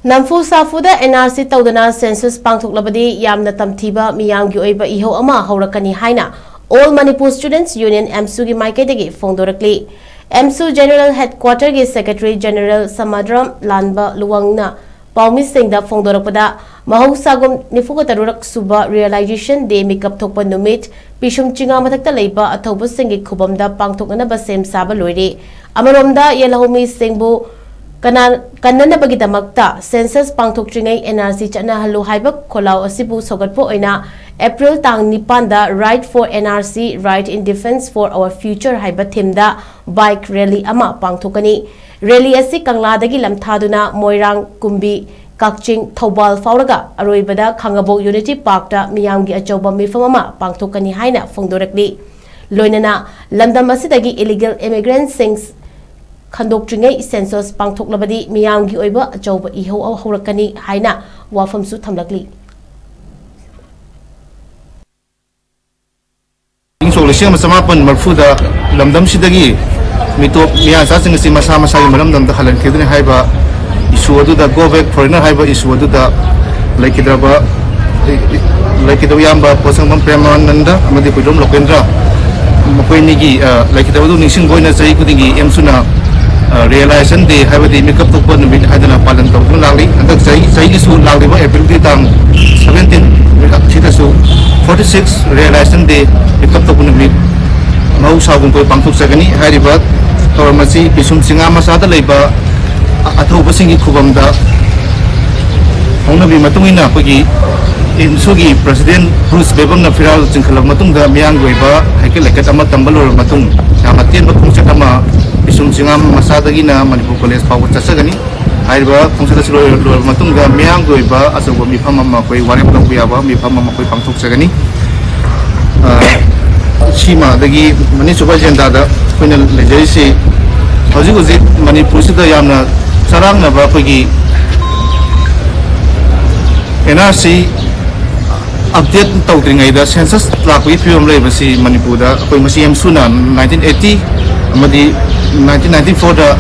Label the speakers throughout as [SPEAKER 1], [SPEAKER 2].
[SPEAKER 1] Namphu Safu Da Nrc Toudana Census Pangthoklabadi Yamna Tamthiba Meeyamgi Oiba Ehou ama Hourakkani HAINA All Manipur Students Union AMSU gi MAIKEIDAGI PHONGDORAKLI AMSU General Headquarter gi Secretary General Samadram Lanba Luwangna Paumi Singda PHONGDORAKPADA Mahausagum Nifugataruk Suba Realization Day Makeup Thokpa Numit Pishum Chinga Mathakta Leiba Athoba Singi Khubamda Pangthoknaba Sem Saba Loire Amaromda Yelahumi Singbu Kanana Bagidamakta Census Pangthoklabadi Nrc Chana Halu Haiba Kolau Asibu Sogatpo Oina April Tang Nipanda Right for NRC Right in Defense for Our Future Haiba Thimda Bike Rally Ama Pangthokani Rally Asi Kangladagi Lamthaduna Moirang Kumbi Kakching Thobal Fauraga Aroibada Khangabo Unity Park da Meeyamgi Achoba Mifamama Pangthoklani Haina Phongdorakli Loinana Lamdam Asidagi Illegal Immigrants Sings Khondoktringay Census Pangthoklabadi Meeyamgi Oiba Ehou Hourakkani HAINA Wafamsu Thamlakli
[SPEAKER 2] Insolation Samapan Marfuda Lamdam Sidagi Mito Miasa Singsi Masama Sai Maram the Halan Kidney Haiba issue to the go back foreigner Haiba issue to the Lakidraba Lakidayamba Posam Premananda Amadi Pudum Lokendra Mapoinigi Lakidadu Nishin Goina Sai Kudingi Emsuna realization they have the makeup to put with Hadana Palan to Lali and that's say issue Lali April 17 46 realization they makeup to put with Mausagum Pangthoklabadi Haribat or Masi Pisum Singama Sada Leba Athoba Singi Kubamda Honabi Matumina Pagi in Sugi President Bruce Bebam Nafiral Cinkalam Matunga Meeyamgi Oiba Haikatama Tambalur Matung Yamatin Bakumchatama Pisum Singam Masadagina Manipur College Power Tasagani Haiba Kumsatasulo Matunga Meeyamgi Oiba as a Mifama Makoi Warrior Yaba Mifama Makoi Pangthoklabadi Shima Dagi Manisuba Jendada Final Legacy Hozi Manipur Sida Yamna Sarang Nava Pagi NRC update Tawdringay da census lakwi film lebasi Manipur da koi masi AMSU na 1980 amadi 1994 da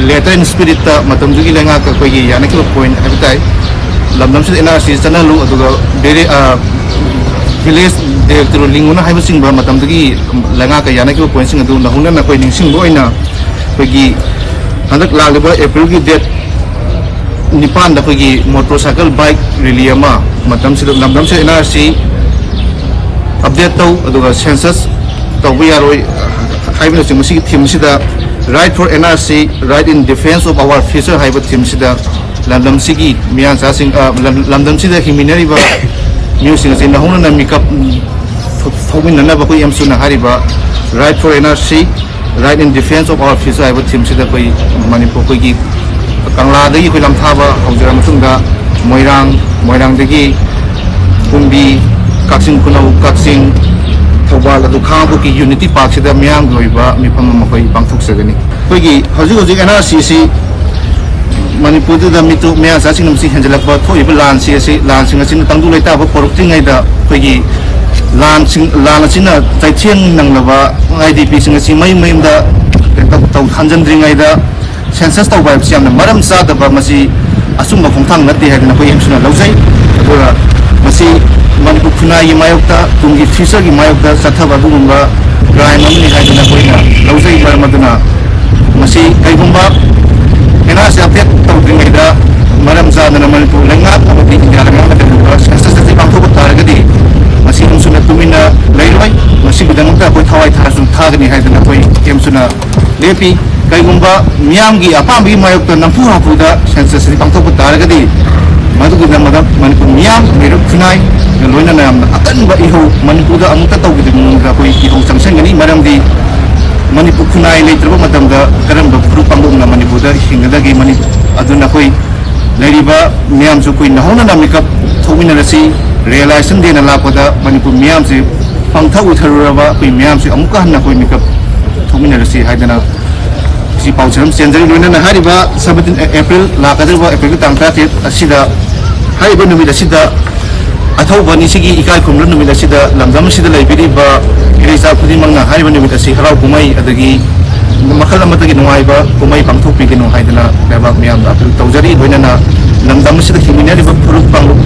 [SPEAKER 2] letter in spirit ta matam jugi lenga ka koi yana ki point habitai lamdam se NRC chanalu aduga bere village director linguna haiba singba matam jugi lenga ka yana ki point sing adu na hunna na koi ningsing bo ina koi gi handak lagba April gi date Nipan da koi motorcycle bike rally ama matam se lamdam se NRC update tau aduga census tau yaroi haibna se musi theme sida right for NRC right in defense of our future haiba theme sida lamdam sigi miyan sa sing lamdam sida himinari ba music se na hona na makeup thomin na ba koi AMSU na hariba right for NRC right in defense of our future haiba theme sida koi Manipur koi gi Kangladagi koi lamthaba hawjara matunga Moirang dagi Kumbi Kaksin Kunau Kaksin Thobal adu Khabu ki Unity Park sida Meeyamgi Oiba Mifam Makoi Pangthoklabadi koi gi hoji NRC Manipur da mitu meya sa sing namsi henjalakba thoiba lan si lan sing asin tangdu leita ba poruktingai da koi gi lan asina taithiang nanglaba IDP sing asi mai da tau hanjandringai da census tau ba siam na maram sa da ba masi asumba phongthang nate hadna koi AMSU na lawjai adura masi Manipur khunai mayokta tungi future gi mayokta sathaba bugumba crime amni hadna koi na lawjai marmaduna masi kaigumba NRC update tawdringai da maram sa na Manipur lenga amati india lenga da census ta pangthok taragadi masi AMSU na tumina lairoi masi bidangta koi thawai thasu thagani hadna koi AMSU na lepi Kaigumba Meeyamgi apambi mayokta Namphu Safu da census pangthok taragadi maduguna madam Manipur Meeyam meruk khunai loina na akan ba Ehou Manipur da amta tawgidi munga koi Ehou sangsangani maramdi Manipur khunai leitraba madam da karam ba group pangdom na Manipur da hingadagi Manipur aduna koi leiriba Meeyam su koi nahona na makeup thomina rasi realization de na lapada Manipur Meeyam se pangthau tharuraba koi Meeyam se amuka hanna koi makeup thomina rasi haidana si paucheram senjari loina na hariba 17 April lakadriba April tang 30 asida hariba numida sida athauba ni sigi ikai khumra numida sida lamdam sida laibiriba irisa khudimangna hariba numida si harau kumai adagi makhala matagi nuaiba kumai pangthokpi ginu haidana lebak miyam da apil tawjari loina na lamdam asida himina riba phuruk panglup